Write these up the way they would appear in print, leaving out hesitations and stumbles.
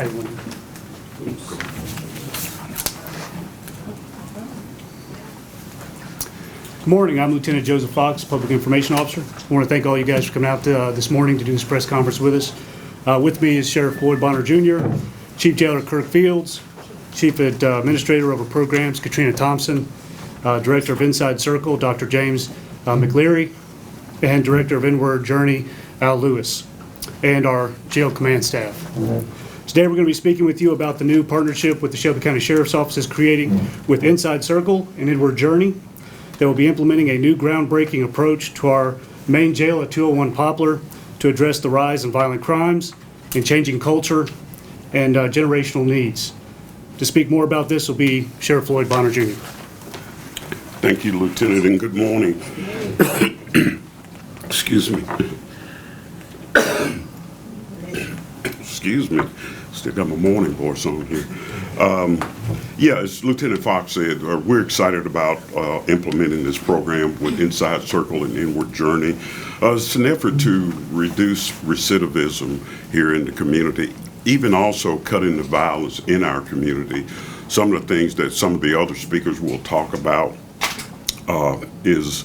Everyone, please. Good morning. I'm Lieutenant Joseph Fox, Public Information Officer. I want to thank all you guys for coming out this morning to do this press conference with us. With me is Sheriff Floyd Bonner Jr., Chief Jailer Kirk Fields, Chief Administrator over Programs Katrina Thompson, Director of Inside Circle Dr. James McLeary, and Director of Inward Journey Al Lewis, and our jail command staff. Today we're going to be speaking with you about the new partnership with the Shelby County Sheriff's Office is creating with Inside Circle and Inward Journey. They will be implementing a new groundbreaking approach to our main jail at 201 Poplar to address the rise in violent crimes and changing culture and generational needs. To speak more about this will be Sheriff Floyd Bonner Jr. Thank you, Lieutenant, and good morning. Excuse me. Excuse me. Still got my morning voice on here. Yeah, as Lieutenant Fox said, we're excited about implementing this program with Inside Circle and Inward Journey. It's an effort to reduce recidivism here in the community, even also cutting the violence in our community. Some of the things that some of the other speakers will talk about is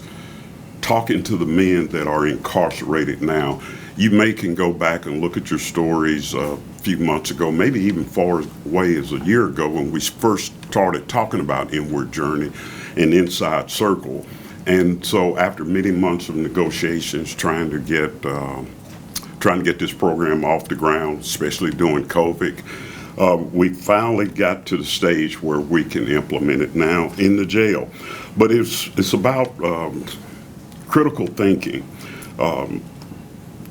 talking to the men that are incarcerated now. You can go back and look at your stories a few months ago, maybe even far away as a year ago when we first started talking about Inward Journey and Inside Circle. And so after many months of negotiations trying to get this program off the ground, especially during COVID, we finally got to the stage where we can implement it now in the jail. But it's about critical thinking,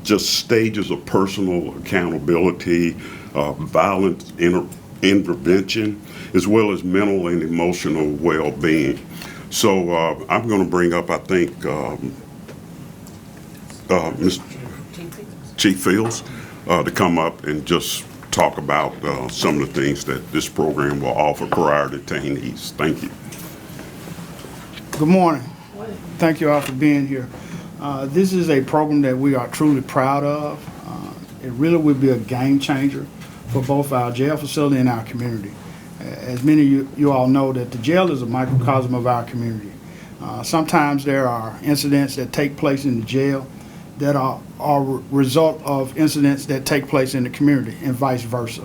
just stages of personal accountability, violent intervention, as well as mental and emotional well-being. So I'm going to bring up, I think, Mr. Chief Fields to come up and just talk about some of the things that this program will offer for our detainees. Thank you. Good morning. Thank you all for being here. This is a program that we are truly proud of. It really will be a game changer for both our jail facility and our community. As many of you all know, that the jail is a microcosm of our community. Sometimes there are incidents that take place in the jail that are result of incidents that take place in the community, and vice versa.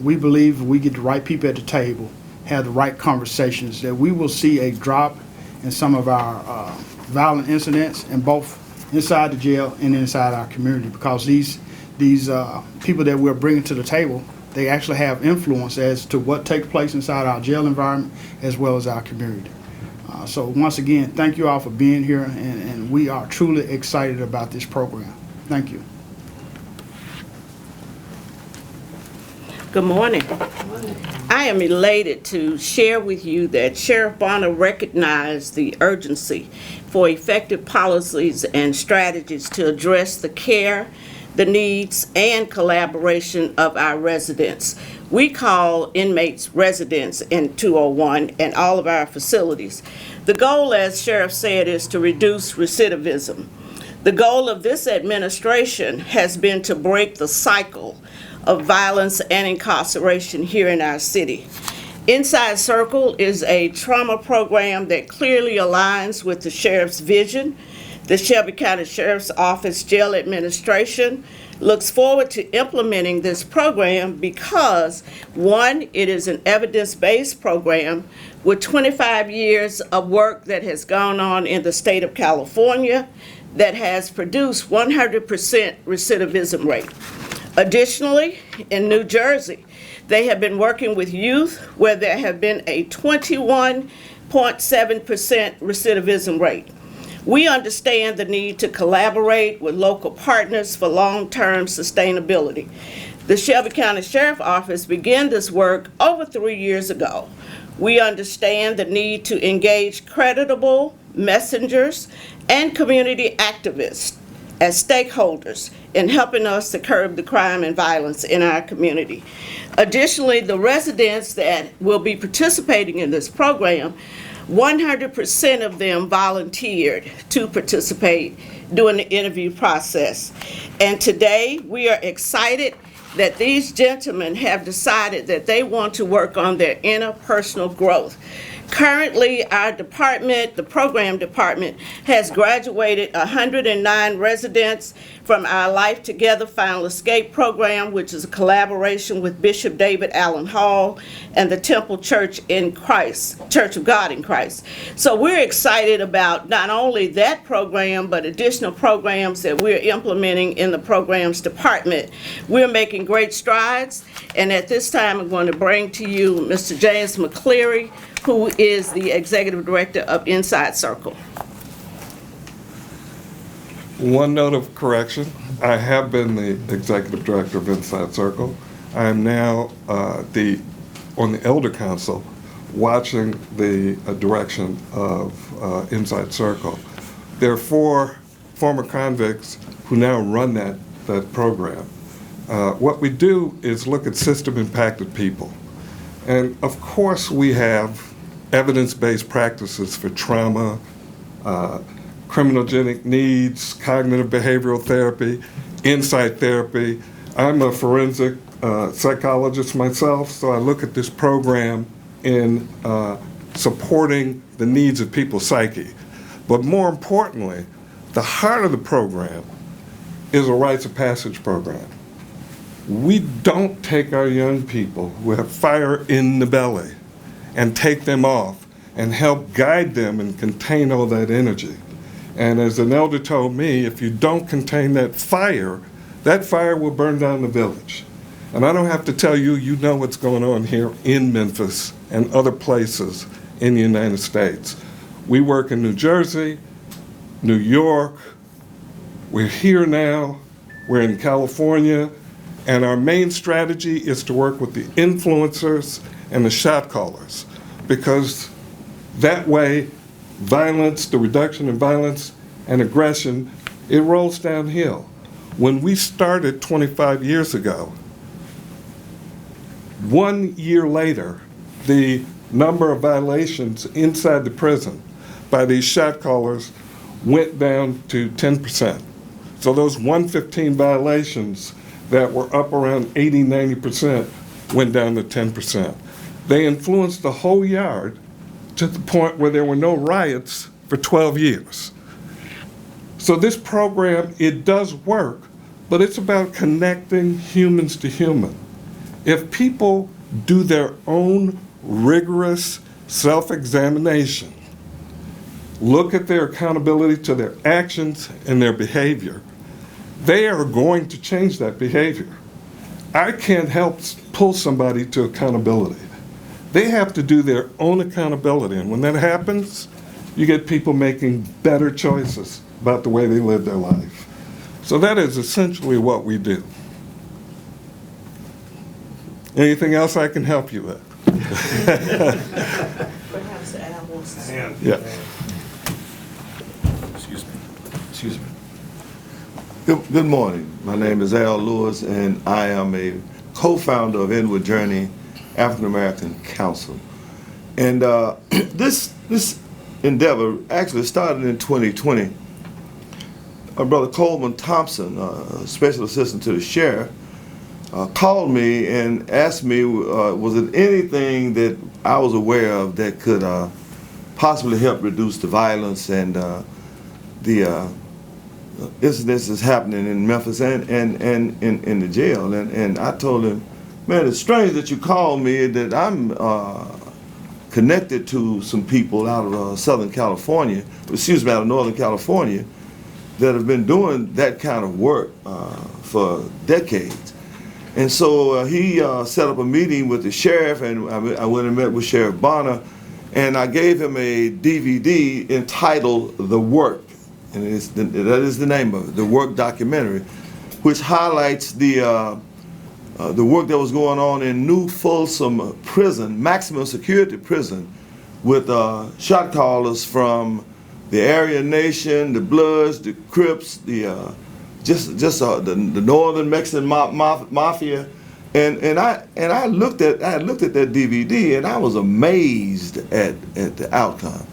We believe if we get the right people at the table, have the right conversations, that we will see a drop in some of our violent incidents, in both inside the jail and inside our community, because these people that we're bringing to the table, they actually have influence as to what takes place inside our jail environment as well as our community. So once again, thank you all for being here, and we are truly excited about this program. Thank you. Good morning. I am elated to share with you that Sheriff Bonner recognized the urgency for effective policies and strategies to address the care, the needs, and collaboration of our residents. We call inmates residents in 201 and all of our facilities. The goal, as Sheriff said, is to reduce recidivism. The goal of this administration has been to break the cycle of violence and incarceration here in our city. Inside Circle is a trauma program that clearly aligns with the Sheriff's vision. The Shelby County Sheriff's Office Jail Administration looks forward to implementing this program because, one, it is an evidence-based program with 25 years of work that has gone on in the state of California that has produced 100% recidivism rate. Additionally, in New Jersey, they have been working with youth where there have been a 21.7% recidivism rate. We understand the need to collaborate with local partners for long-term sustainability. The Shelby County Sheriff's Office began this work over 3 years ago. We understand the need to engage credible messengers and community activists as stakeholders in helping us to curb the crime and violence in our community. Additionally, the residents that will be participating in this program, 100% of them volunteered to participate during the interview process. And today we are excited that these gentlemen have decided that they want to work on their interpersonal growth. Currently, our department, the program department, has graduated 109 residents from our Life Together Final Escape program, which is a collaboration with Bishop David Allen Hall and the Temple Church in Christ, Church of God in Christ. So we're excited about not only that program, but additional programs that we're implementing in the programs department. We're making great strides, and at this time, I'm going to bring to you Mr. James McLeary, who is the Executive Director of Inside Circle. One note of correction, I have been the Executive Director of Inside Circle. I am now on the Elder Council watching the direction of Inside Circle. There are 4 former convicts who now run that program. What we do is look at system-impacted people. And of course we have evidence-based practices for trauma, criminogenic needs, cognitive behavioral therapy, insight therapy. I'm a forensic psychologist myself, so I look at this program in supporting the needs of people's psyche. But more importantly, the heart of the program is a rites of passage program. We don't take our young people who have fire in the belly and take them off and help guide them and contain all that energy. And as an elder told me, if you don't contain that fire will burn down the village. And I don't have to tell you, you know what's going on here in Memphis and other places in the United States. We work in New Jersey, New York, we're here now, we're in California, and our main strategy is to work with the influencers and the shot callers, because that way violence, the reduction in violence and aggression, it rolls downhill. When we started 25 years ago, 1 year later, the number of violations inside the prison by these shot callers went down to 10%. So those 115 violations that were up around 80, 90% went down to 10%. They influenced the whole yard to the point where there were no riots for 12 years. So this program, it does work, but it's about connecting humans to human. If people do their own rigorous self-examination, look at their accountability to their actions and their behavior, they are going to change that behavior. I can't help pull somebody to accountability. They have to do their own accountability, and when that happens, you get people making better choices about the way they live their life. So that is essentially what we do. Anything else I can help you with? Perhaps Al wants to say. Yeah. Excuse me. Good morning. My name is Al Lewis, and I am a co-founder of Inward Journey African American Council. And this endeavor actually started in 2020. Brother Coleman Thompson, special assistant to the sheriff, called me and asked me, was it anything that I was aware of that could possibly help reduce the violence and the incidences happening in Memphis and in the jail. And I told him, man, it's strange that you called me, that I'm connected to some people out of out of Northern California, that have been doing that kind of work for decades. And so he set up a meeting with the sheriff, and I went and met with Sheriff Bonner, and I gave him a DVD entitled The Work, and that is the name of it, The Work documentary, which highlights the work that was going on in New Folsom Prison, maximum security prison, with shot callers from the Aryan Nation, the Bloods, the Crips, the Northern Mexican Mafia, and I looked at that DVD, and I was amazed at the outcome.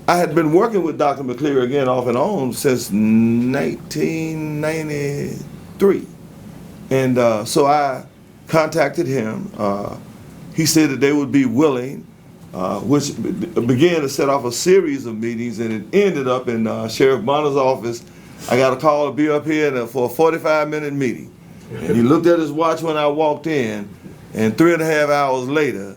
I had been working with Dr. McLeary again off and on since 1993. And so I contacted him. He said that they would be willing, which began to set off a series of meetings, and it ended up in Sheriff Bonner's office. I got a call to be up here for a 45-minute meeting. And he looked at his watch when I walked in, and 3.5 hours later,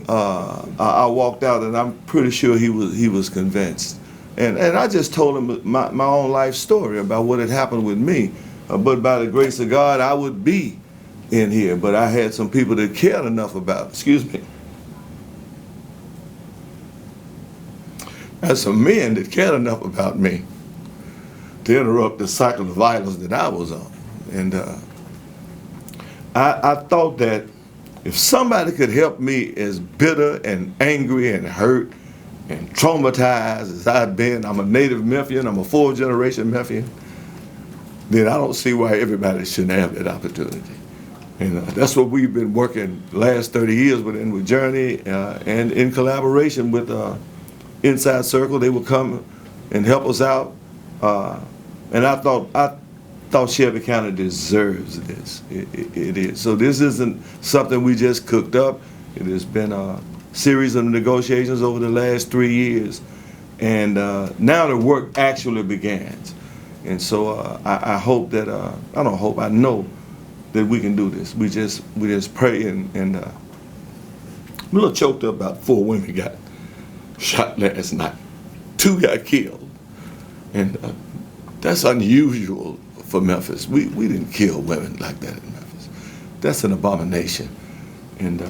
I walked out, and I'm pretty sure he was convinced. And I just told him my own life story about what had happened with me. But by the grace of God, I would be in here. But I had some people that cared enough about, excuse me. I had some men that cared enough about me to interrupt the cycle of violence that I was on. And I thought that if somebody could help me as bitter and angry and hurt and traumatized as I've been, I'm a native Memphian, I'm a 4th-generation Memphian, then I don't see why everybody shouldn't have that opportunity. And that's what we've been working the last 30 years with Inward Journey, and in collaboration with Inside Circle. They would come and help us out. And I thought Shelby County deserves this. It is. So this isn't something we just cooked up. It has been a series of negotiations over the last 3 years. And now the work actually begins. And so I hope that, I know that we can do this. We just pray, and I'm a little choked up about 4 women got shot last night. 2 got killed. And that's unusual for Memphis. We didn't kill women like that in Memphis. That's an abomination. And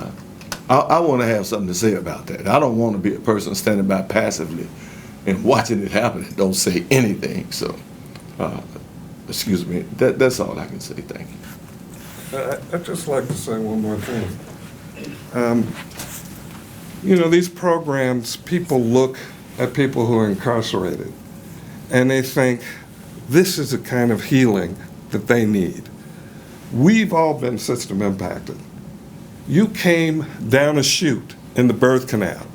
I want to have something to say about that. I don't want to be a person standing by passively and watching it happen and don't say anything. So, excuse me, that's all I can say. Thank you. I'd just like to say one more thing. These programs, people look at people who are incarcerated and they think this is the kind of healing that they need. We've all been system impacted. You came down a chute in the birth canal,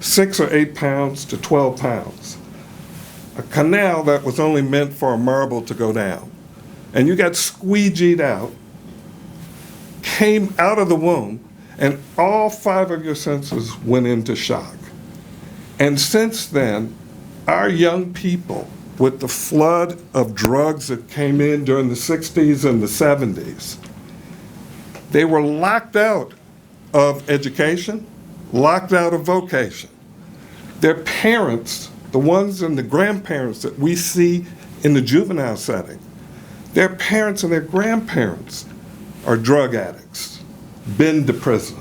6 or 8 pounds to 12 pounds. A canal that was only meant for a marble to go down. And you got squeegeed out, came out of the womb, and all 5 of your senses went into shock. And since then, our young people, with the flood of drugs that came in during the 60s and the 70s, they were locked out of education, locked out of vocation. Their parents, the ones and the grandparents that we see in the juvenile setting, their parents and their grandparents are drug addicts, been to prison.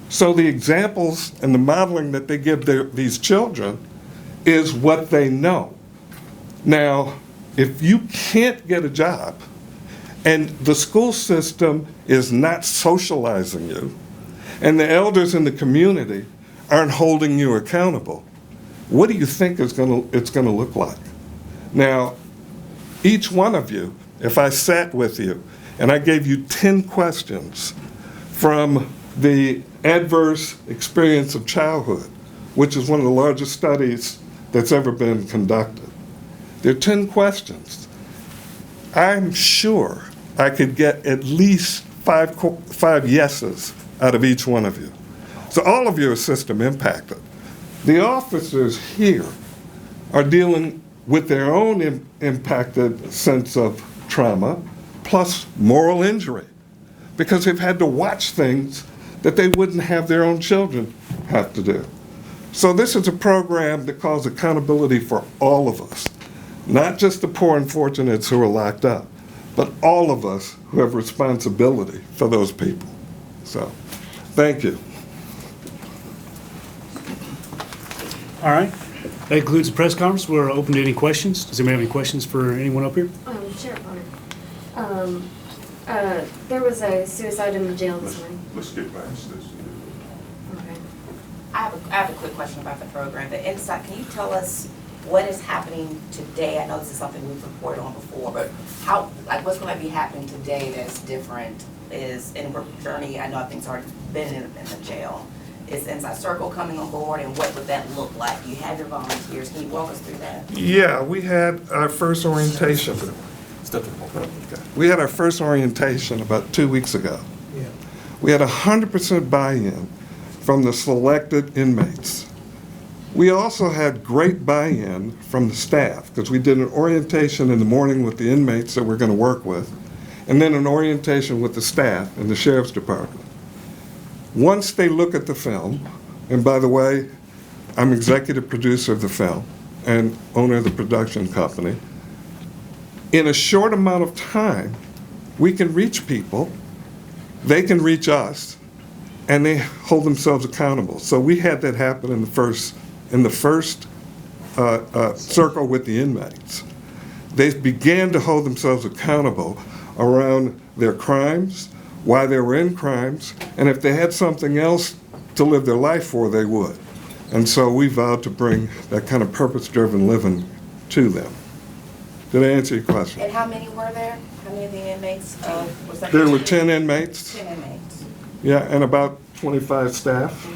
So the examples and the modeling that they give these children is what they know. Now, if you can't get a job and the school system is not socializing you and the elders in the community aren't holding you accountable, what do you think it's going to look like? Now, each one of you, if I sat with you and I gave you 10 questions from the adverse experience of childhood, which is one of the largest studies that's ever been conducted. There are 10 questions. I'm sure I could get at least 5 yeses out of each one of you. So all of you are system impacted. The officers here are dealing with their own impacted sense of trauma, plus moral injury, because they've had to watch things that they wouldn't have their own children have to do. So this is a program that calls accountability for all of us, not just the poor unfortunates who are locked up, but all of us who have responsibility for those people. So, thank you. All right. That concludes the press conference. We're open to any questions. Does anybody have any questions for anyone up here? Sheriff Bonner, there was a suicide in the jail this morning. Let's get past this. Okay. I have a quick question about the program. The Insight, can you tell us what is happening today? I know this is something we've reported on before, but what's going to be happening today that's different is in Journey. I know things already been in the jail. Is Inside Circle coming on board, and what would that look like? You have your volunteers. Can you walk us through that? Yeah, we had our first orientation We had our first orientation about 2 weeks ago. We had 100% buy-in from the selected inmates. We also had great buy-in from the staff, because we did an orientation in the morning with the inmates that we're going to work with, and then an orientation with the staff in the sheriff's department. Once they look at the film, and by the way, I'm executive producer of the film and owner of the production company, in a short amount of time, we can reach people, they can reach us, and they hold themselves accountable. So we had that happen in the first circle with the inmates. They began to hold themselves accountable around their crimes, why they were in crimes, and if they had something else to live their life for, they would. And so we vowed to bring that kind of purpose-driven living to them. Did I answer your question? And how many were there? How many of the inmates? Was that There were 10 inmates, 10 inmates. yeah, and about 25 staff.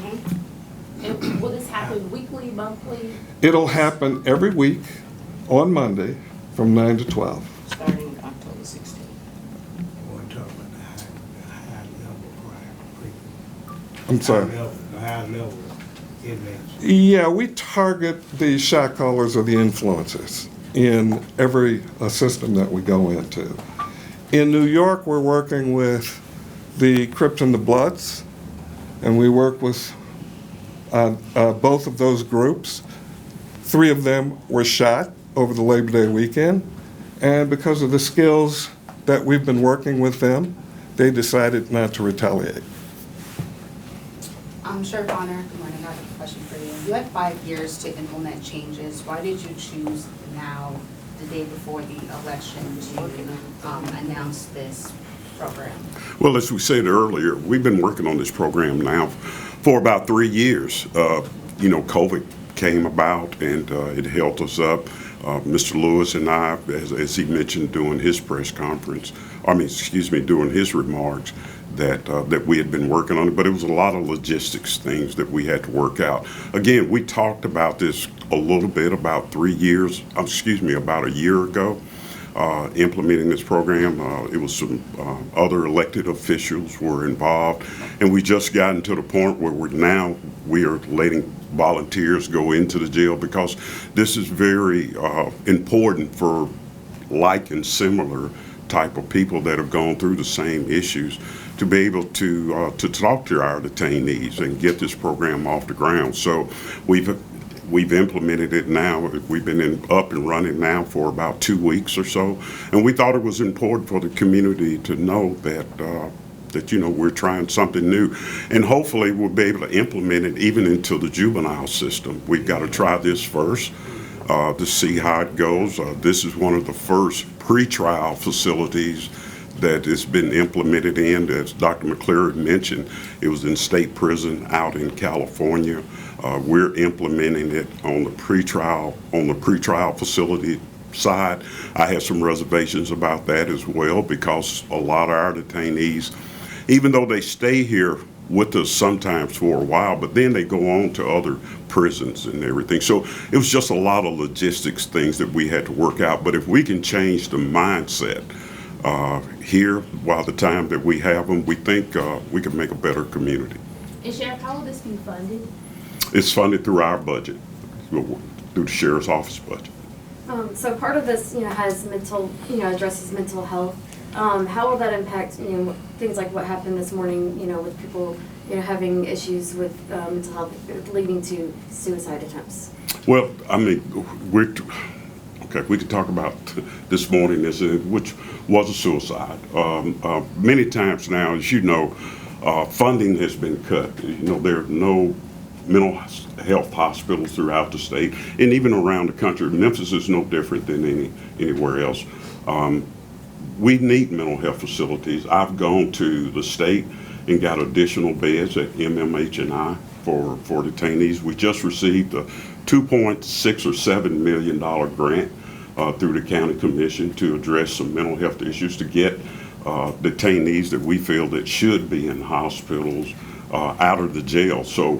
And will this happen weekly, monthly? It'll happen every week on Monday from 9 to 12. Starting October 16th. I'm sorry. The high level inmates. Yeah, we target the shot callers or the influencers in every system that we go into. In New York, we're working with the Crips and the Bloods, and we work with both of those groups. 3 of them were shot over the Labor Day weekend, and because of the skills that we've been working with them, they decided not to retaliate. Sheriff Bonner, good morning. I have a question for you. You had 5 years to implement changes. Why did you choose now, the day before the election, to announce this program? Well, as we said earlier, we've been working on this program now for about 3 years. COVID came about and it held us up. Mr. Lewis and I, as he mentioned during his press conference, during his remarks, that we had been working on it, but it was a lot of logistics things that we had to work out. Again, we talked about this a little bit about about a year ago, implementing this program. It was some other elected officials were involved, and we just gotten to the point where we are letting volunteers go into the jail, because this is very important for like and similar type of people that have gone through the same issues, to be able to talk to our detainees and get this program off the ground. So we've implemented it now. We've been up and running now for about 2 weeks or so, and we thought it was important for the community to know that we're trying something new, and hopefully we'll be able to implement it even into the juvenile system. We've got to try this first to see how it goes. This is one of the first pretrial facilities that has been implemented in. As Dr. McLeary mentioned, it was in state prison out in California. We're implementing it on the pretrial facility side. I have some reservations about that as well, because a lot of our detainees, even though they stay here with us sometimes for a while, but then they go on to other prisons and everything. So it was just a lot of logistics things that we had to work out. But if we can change the mindset here while the time that we have them, we think we can make a better community. And Sheriff, how will this be funded? It's funded through our budget, through the sheriff's office budget. So part of this, has addresses mental health. How will that impact, things like what happened this morning, with people, having issues with mental health leading to suicide attempts? Well, we could talk about this morning, which was a suicide. Many times now, as you know, funding has been cut. There are no mental health hospitals throughout the state, and even around the country. Memphis is no different than anywhere else. We need mental health facilities. I've gone to the state and got additional beds at MMH&I for detainees. We just received a $2.6 or $7 million grant through the county commission to address some mental health issues, to get detainees that we feel that should be in hospitals out of the jail. So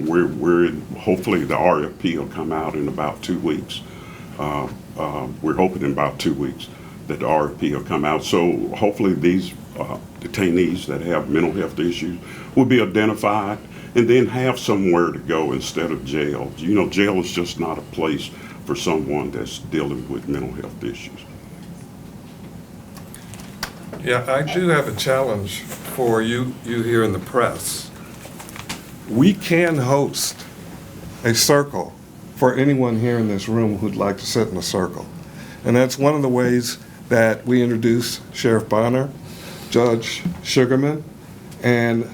hopefully the RFP will come out in about 2 weeks. We're hoping in about 2 weeks that the RFP will come out. So hopefully these detainees that have mental health issues will be identified and then have somewhere to go instead of jail. You know, jail is just not a place for someone that's dealing with mental health issues. Yeah, I do have a challenge for you here in the press. We can host a circle for anyone here in this room who'd like to sit in a circle. And that's one of the ways that we introduce Sheriff Bonner, Judge Sugarman, and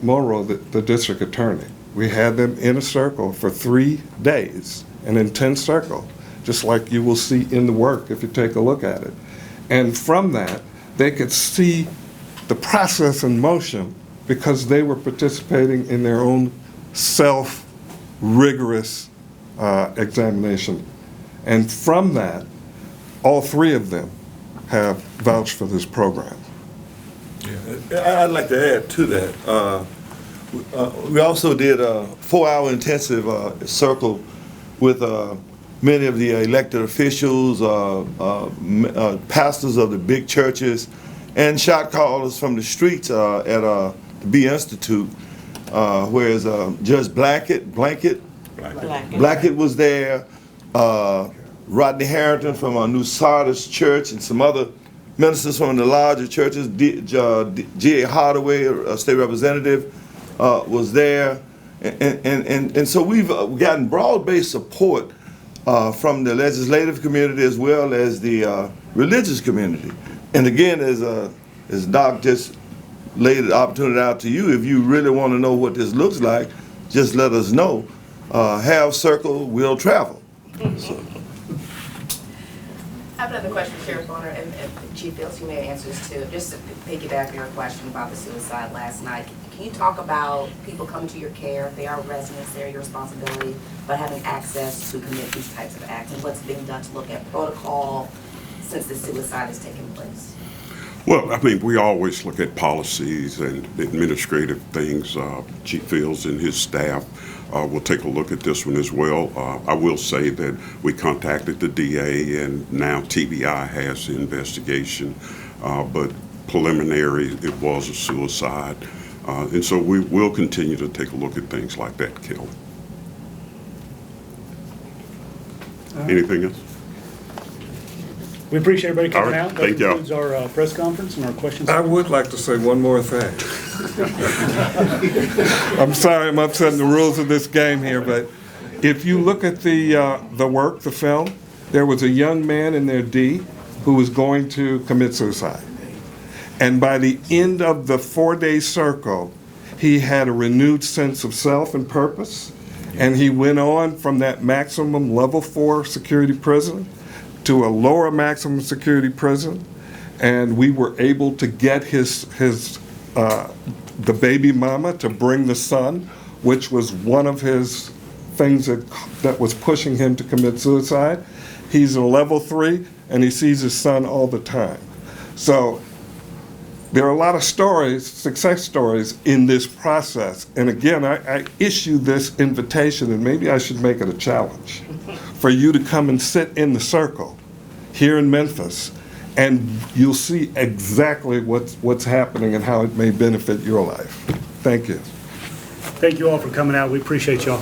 Morrow, the district attorney. We had them in a circle for 3 days, an intense circle, just like you will see in the work if you take a look at it. And from that, they could see the process in motion because they were participating in their own self-rigorous examination. And from that, all 3 of them have vouched for this program. I'd like to add to that. We also did a 4-hour intensive circle with many of the elected officials, pastors of the big churches, and shot callers from the streets at the B Institute, whereas Judge Blackett was there, Rodney Harrington from New Sardis Church, and some other ministers from the larger churches. G.A. Hardaway, a state representative, was there. And so we've gotten broad-based support from the legislative community as well as the religious community. And again, as Doc just laid the opportunity out to you, if you really want to know what this looks like, just let us know. Have circle, we'll travel. So. I have another question, Sheriff Bonner, and Chief Fields, you may answer this too. Just to piggyback your question about the suicide last night, can you talk about people coming to your care, if they are residents, they're your responsibility, but having access to commit these types of acts, and what's being done to look at protocol since the suicide has taken place? Well, I mean, we always look at policies and administrative things. Chief Fields and his staff will take a look at this one as well. I will say that we contacted the DA, and now TBI has the investigation, but preliminary, it was a suicide. And so we will continue to take a look at things like that, Kelly. Anything else? We appreciate everybody coming All right, out. thank That y'all. concludes our press conference and our questions. I would like to say one more thing. I'm sorry I'm upsetting the rules of this game here, but if you look at the work, the film, there was a young man in there, D, who was going to commit suicide. And by the end of the 4-day circle, he had a renewed sense of self and purpose, and he went on from that maximum level 4 security prison to a lower maximum security prison, and we were able to get the baby mama to bring the son, which was one of his things that was pushing him to commit suicide. He's a level 3, and he sees his son all the time. So there are a lot of stories, success stories in this process. And again, I issue this invitation, and maybe I should make it a challenge for you to come and sit in the circle here in Memphis, and you'll see exactly what's happening and how it may benefit your life. Thank you. Thank you all for coming out. We appreciate y'all.